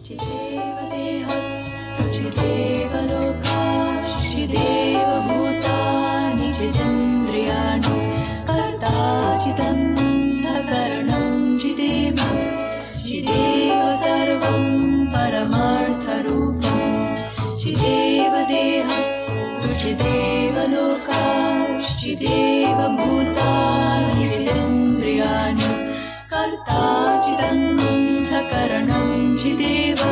Chideva dehastu chideva lokash chideva bhutani chidendriyani karta chidanta karanam chideva chideva sarvam paramartha rupam chideva dehastu chideva lokash chideva bhutani chidendriyani karta chidanta karanam chideva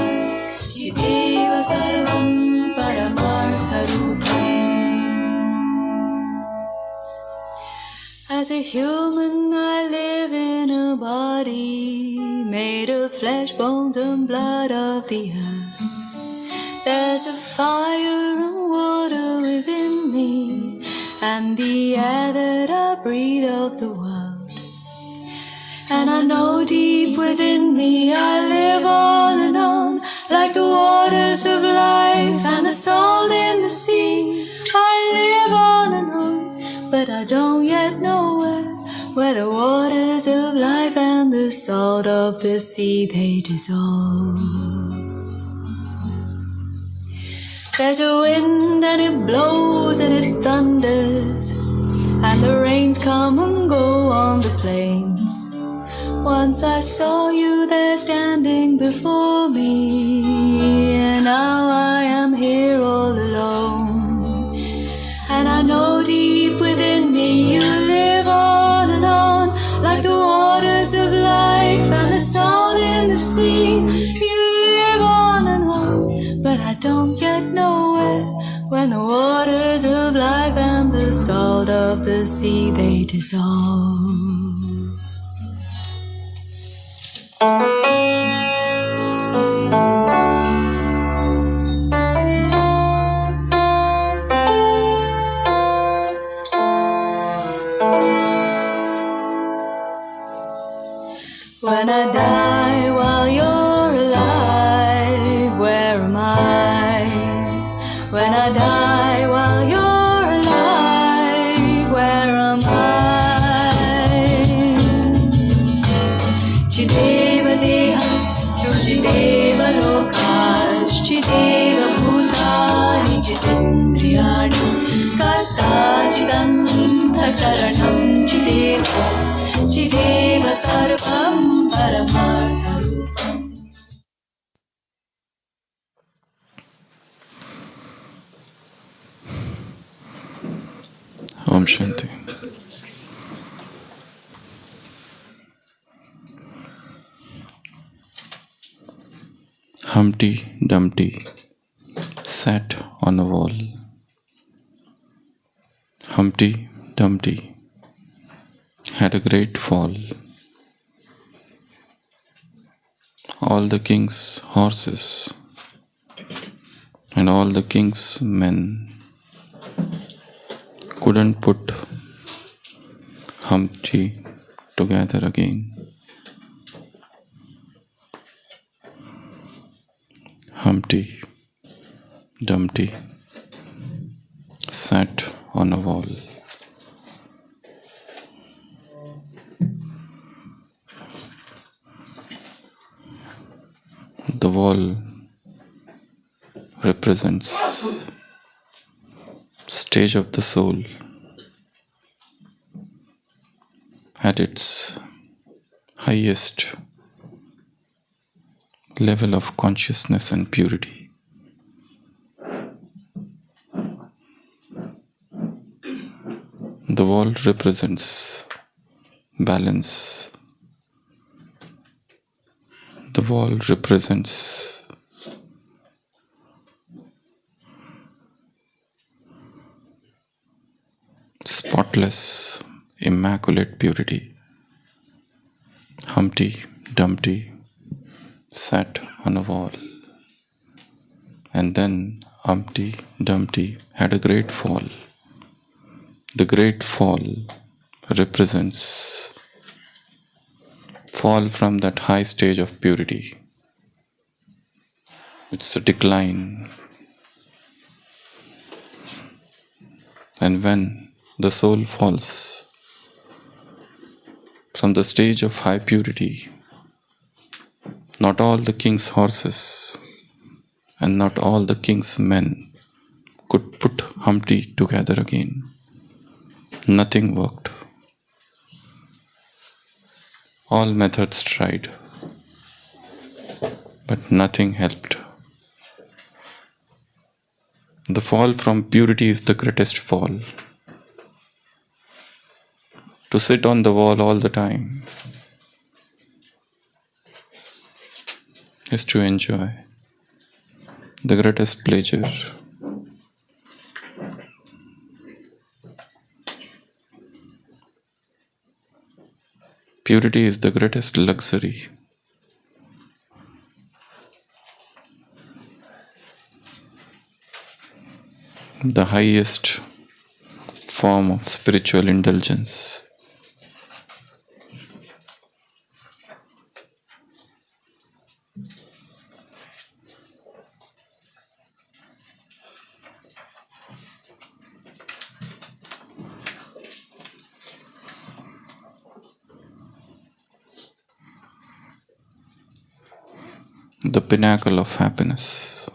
chideva sarvam paramartha rupam. As a human I live in a body made of flesh, bones and blood of the earth. There's a fire and water within me and the air that I breathe of the world. And I know deep within me I live on and on like the waters of life and the salt in the sea. I live on and on, but I don't yet know where the waters of life and the salt of the sea they dissolve. There's a wind and it blows and it thunders, and the rains come and go on the plains. Once I saw you there standing before me, and now I am here all alone. And I know deep within me you live on and on like the waters of life and the salt in the sea. You live on and on, but I don't yet know when the waters of life and the salt of the sea they dissolve. When I die while you're alive, where am I? When I die while you're alive, where am I? Chideva dehastu chideva lokash chideva bhutani chidendriyani karta chidanta karanam chideva chideva sarvam paramartha rupam. Om Shanti. Humpty Dumpty sat on a wall. Humpty Dumpty had a great fall. All the king's horses and all the king's men couldn't put Humpty together again. Humpty Dumpty sat on a wall. The wall represents stage of the soul at its highest level of consciousness and purity. The wall represents balance. The wall represents spotless, immaculate purity. Humpty Dumpty sat on a wall, and then Humpty Dumpty had a great fall. The great fall represents fall from that high stage of purity. It's a decline. And when the soul falls from the stage of high purity, Not all the king's horses and not all the king's men could put Humpty together again. Nothing worked. All methods tried, but nothing helped. The fall from purity is the greatest fall. To sit on the wall all the time is to enjoy the greatest pleasure. Purity is the greatest luxury. The highest form of spiritual indulgence. The pinnacle of happiness.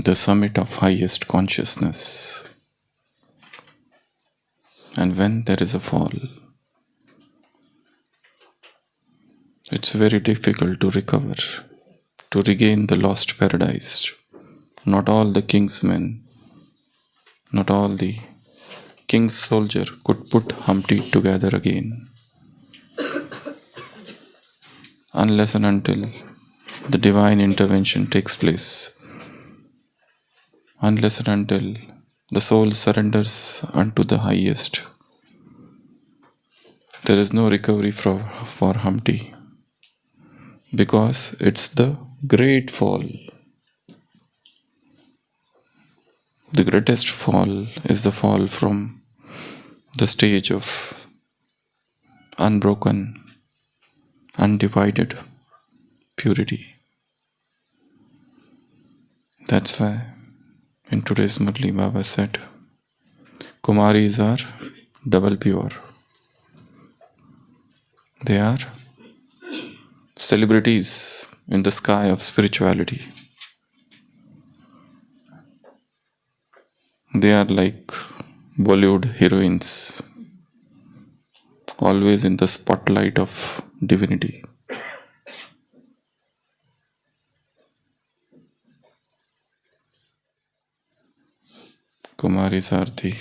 The summit of highest consciousness. And when there is a fall, it's very difficult to recover, to regain the lost paradise. Not all the king's men, not all the king's soldier could put Humpty together again. Unless and until the divine intervention takes place, unless and until the soul surrenders unto the highest, there is no recovery for Humpty, because it's the great fall. The greatest fall is the fall from the stage of unbroken, undivided purity. That's why in today's Murli Baba said, Kumaris are double pure. They are celebrities in the sky of spirituality. They are like Bollywood heroines, always in the spotlight of divinity. Kumaris are the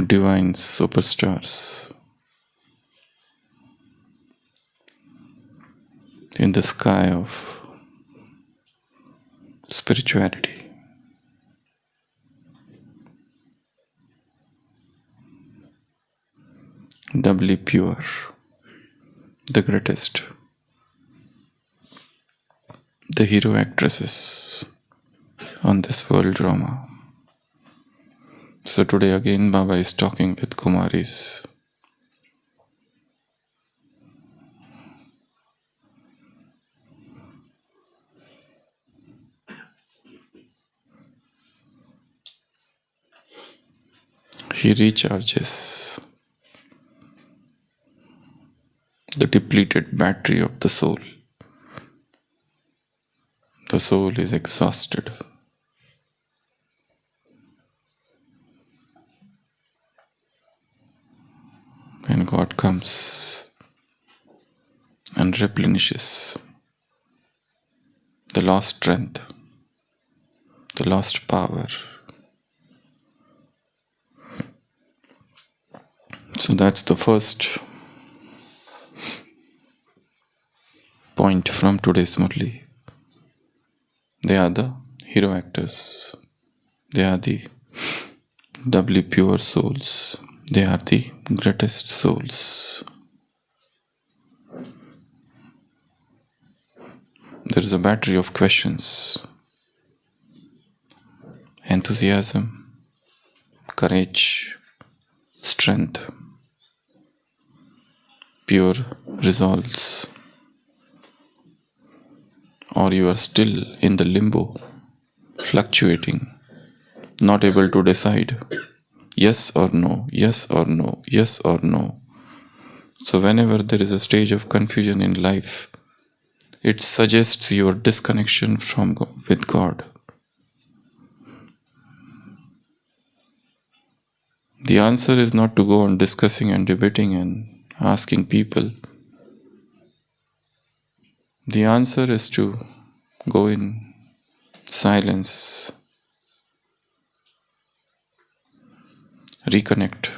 divine superstars in the sky of spirituality. Doubly pure, the greatest, the hero actresses on this world drama. So today again Baba is talking with Kumaris. He recharges the depleted battery of the soul. The soul is exhausted. When God comes and replenishes the lost strength, the lost power. So that's the first point from today's Murli. They are the hero actors. They are the doubly pure souls. They are the greatest souls. There is a battery of questions, enthusiasm, courage, strength, pure resolves, or you are still in the limbo fluctuating, not able to decide yes or no, yes or no, yes or no. So, whenever there is a stage of confusion in life, it suggests your disconnection with God. The answer is not to go on discussing and debating and asking people. The answer is to go in silence, reconnect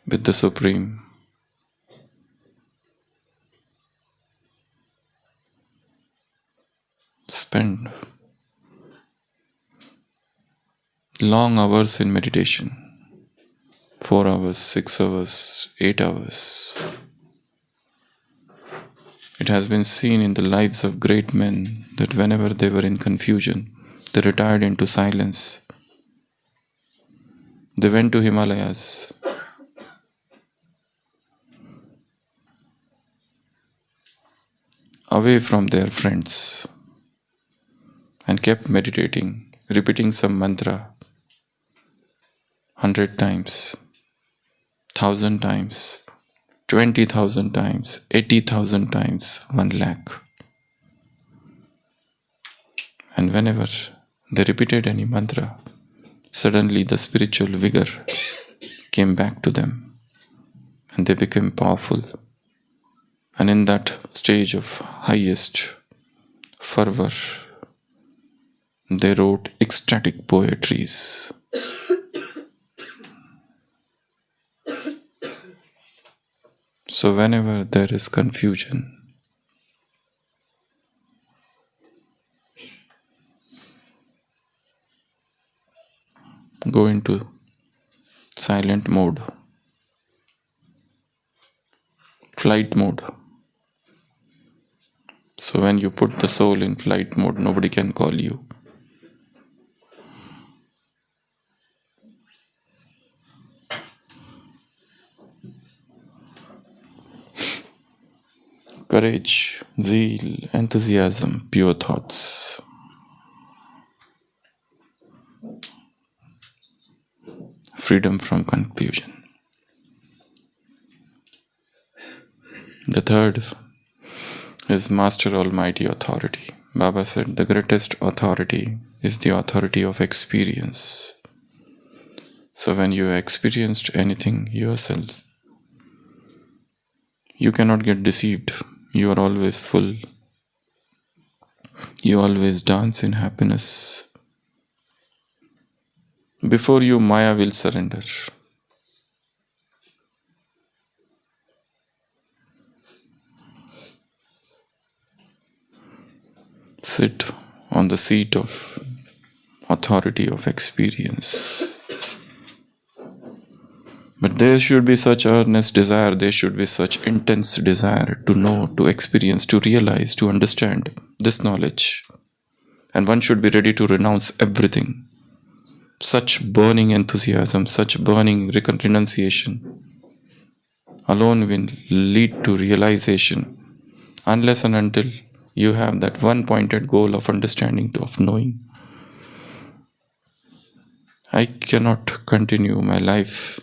with the Supreme. Spend long hours in meditation, 4 hours, 6 hours, 8 hours. It has been seen in the lives of great men that whenever they were in confusion, they retired into silence. They went to Himalayas. Away from their friends and kept meditating, repeating some mantra 100 times, 1,000 times, 20,000 times, 80,000 times, 1 lakh. And whenever they repeated any mantra, suddenly the spiritual vigor came back to them and they became powerful. And in that stage of highest fervor, they wrote ecstatic poetries. So whenever there is confusion, go into silent mode, flight mode. So when you put the soul in flight mode, nobody can call you. Courage, zeal, enthusiasm, pure thoughts. Freedom from confusion. The third is Master Almighty Authority. Baba said the greatest authority is the authority of experience. So when you experienced anything yourself, you cannot get deceived. You are always full. You always dance in happiness. Before you, Maya will surrender. Sit on the seat of authority of experience. But there should be such earnest desire, there should be such intense desire to know, to experience, to realize, to understand this knowledge. And one should be ready to renounce everything. Such burning enthusiasm, such burning renunciation alone will lead to realization, unless and until you have that one pointed goal of understanding, of knowing. I cannot continue my life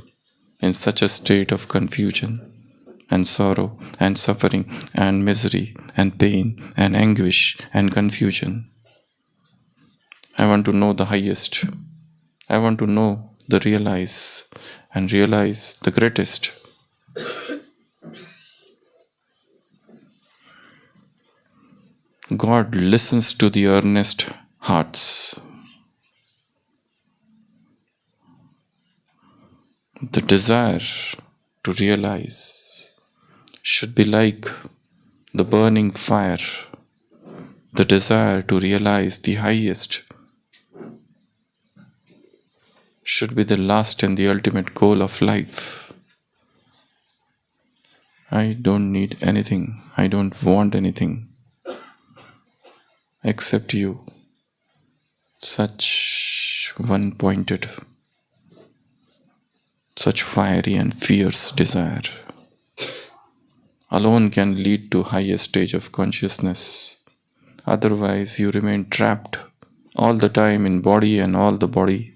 in such a state of confusion and sorrow and suffering and misery and pain and anguish and confusion. I want to know the highest. I want to know the realize the greatest. God listens to the earnest hearts. The desire to realize should be like the burning fire. The desire to realize the highest should be the last and the ultimate goal of life. I don't need anything. I don't want anything except you. Such one-pointed, such fiery and fierce desire alone can lead to highest stage of consciousness Otherwise, you remain trapped all the time in body and all the bodily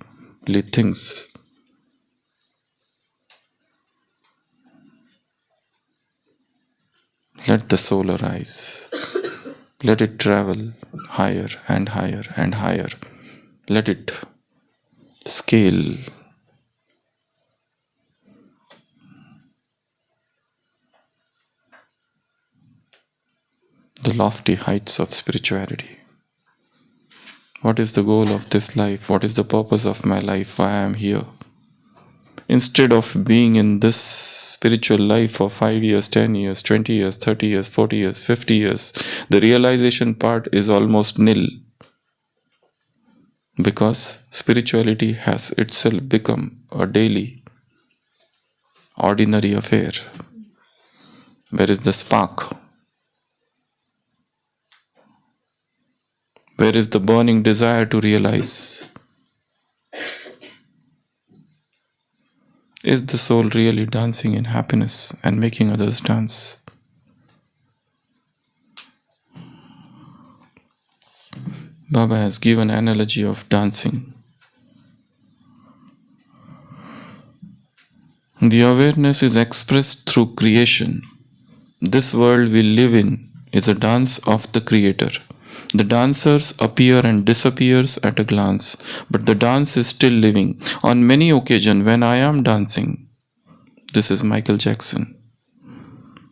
things. Let the soul arise. Let it travel higher and higher and higher. Let it scale. The lofty heights of spirituality. What is the goal of this life? What is the purpose of my life? Why I am here? Instead of being in this spiritual life for 5 years, 10 years, 20 years, 30 years, 40 years, 50 years, the realization part is almost nil. Because spirituality has itself become a daily, ordinary affair. Where is the spark? Where is the burning desire to realize? Is the soul really dancing in happiness and making others dance? Baba has given an analogy of dancing. The awareness is expressed through creation. This world we live in is a dance of the Creator. The dancers appear and disappears at a glance, but the dance is still living. On many occasions when I am dancing, this is Michael Jackson,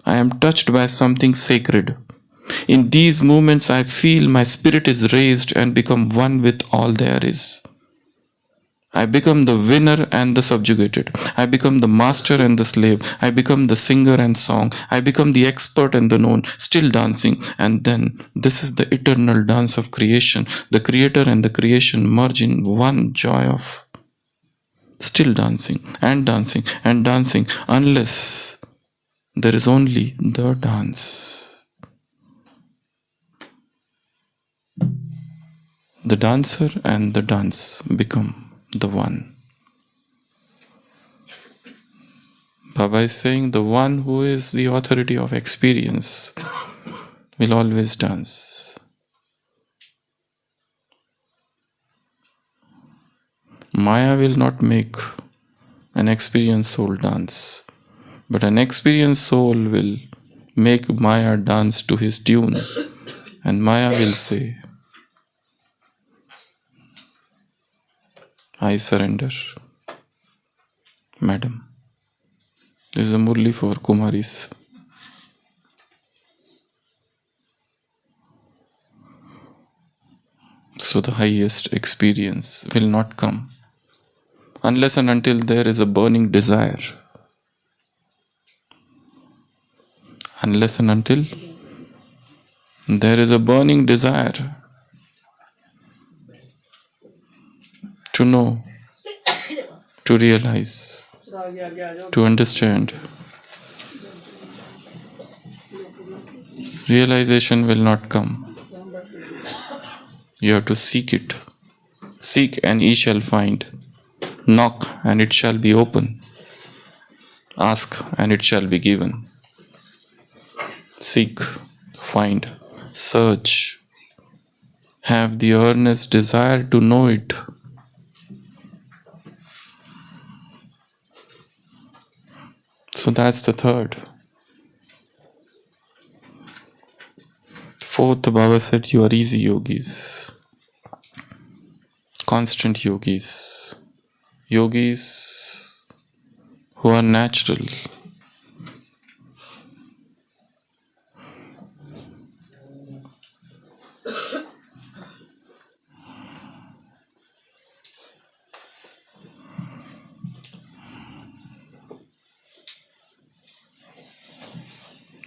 I am touched by something sacred. In these moments I feel my spirit is raised and become one with all there is. I become the winner and the subjugated. I become the master and the slave. I become the singer and song. I become the expert and the known, still dancing. And then this is the eternal dance of creation. The Creator and the creation merge in one joy of still dancing and dancing and dancing, unless there is only the dance. The dancer and the dance become the one. Baba is saying the one who is the authority of experience will always dance. Maya will not make an experienced soul dance, but an experienced soul will make Maya dance to his tune, and Maya will say, I surrender. Madam, this is a Murli for Kumaris. So the highest experience will not come unless and until there is a burning desire. Unless and until there is a burning desire to know, to realize, to understand. Realization will not come. You have to seek it. Seek and ye shall find. Knock and it shall be open. Ask and it shall be given. Seek, find, search. Have the earnest desire to know it. So that's the third. Fourth, Baba said, you are easy yogis. Constant yogis. Yogis who are natural.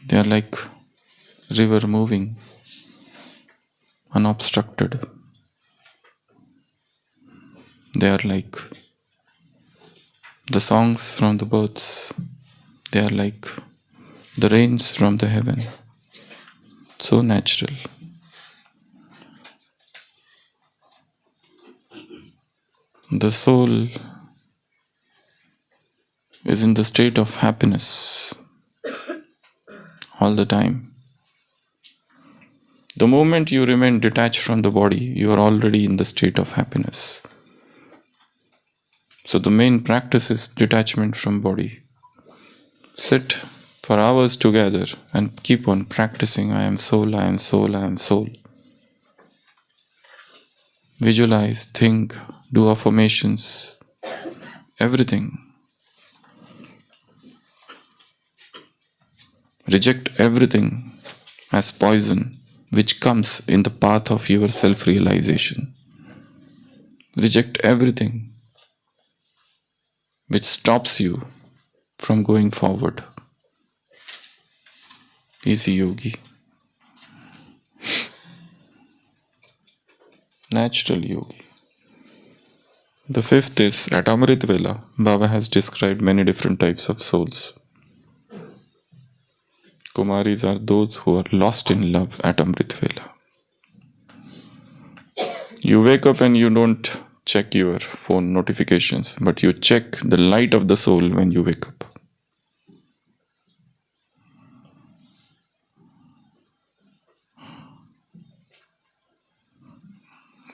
They are like river moving, unobstructed. They are like the songs from the birds. They are like the rains from the heaven. So natural. The soul is in the state of happiness all the time. The moment you remain detached from the body, you are already in the state of happiness. So the main practice is detachment from body. Sit for hours together and keep on practicing. I am soul, I am soul, I am soul. Visualize, think, do affirmations, everything. Reject everything as poison which comes in the path of your self-realization. Reject everything which stops you from going forward. Easy yogi. Natural yogi. The fifth is, at Amrit Vela, Baba has described many different types of souls. Kumaris are those who are lost in love at Amrit Vela. You wake up and you don't check your phone notifications, but you check the light of the soul when you wake up.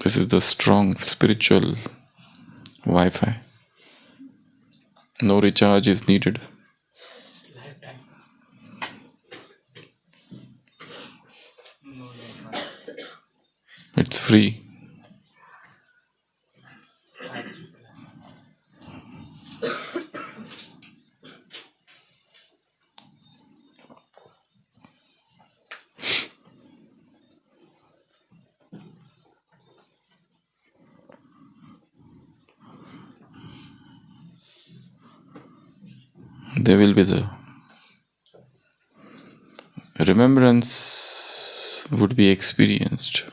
This is the strong spiritual Wi-Fi. No recharge is needed. It's free. There will be the remembrance would be experienced.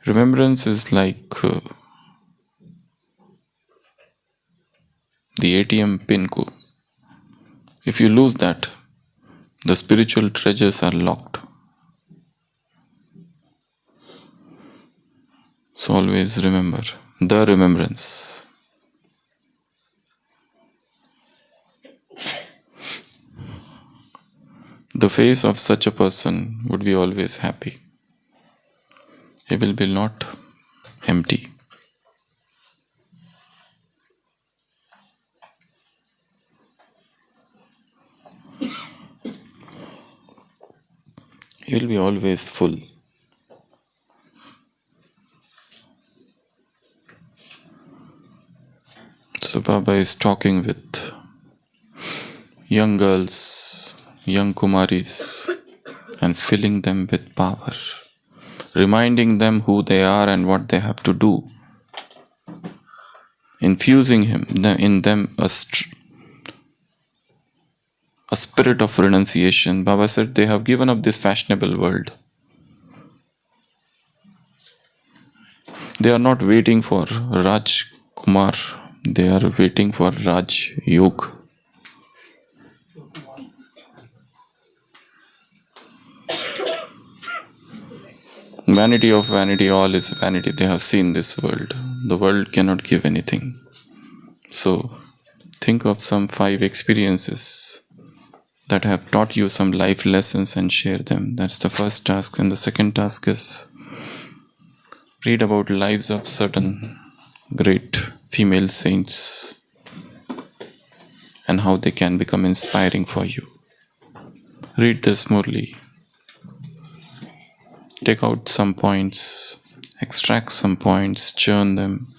Remembrance is like the ATM pin code. If you lose that, the spiritual treasures are locked. So always remember the remembrance. The face of such a person would be always happy. He will be not empty. He will be always full. So Baba is talking with young girls, young Kumaris, and filling them with power, reminding them who they are and what they have to do, infusing in them a spirit of renunciation. Baba said they have given up this fashionable world. They are not waiting for Raj Kumar, they are waiting for Raj Yog. Vanity of vanity, all is vanity. They have seen this world. The world cannot give anything. So, think of some 5 experiences that have taught you some life lessons and share them. That's the first task. And the second task is read about lives of certain great female saints and how they can become inspiring for you. Read this Murli. Take out some points, extract some points, churn them.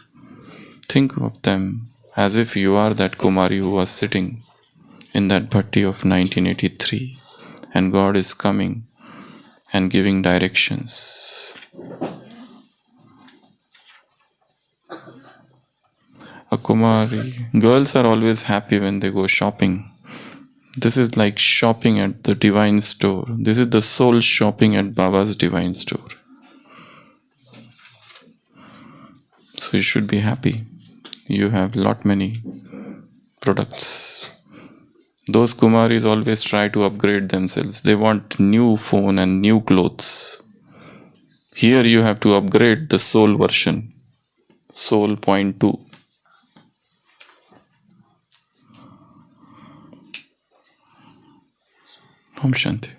Think of them as if you are that Kumari who was sitting in that Bhatti of 1983 and God is coming and giving directions. A Kumari, girls are always happy when they go shopping. This is like shopping at the divine store. This is the soul shopping at Baba's divine store. So you should be happy. You have lot many products. Those Kumaris always try to upgrade themselves. They want new phone and new clothes. Here you have to upgrade the soul version. Soul point 2. Om Shanti.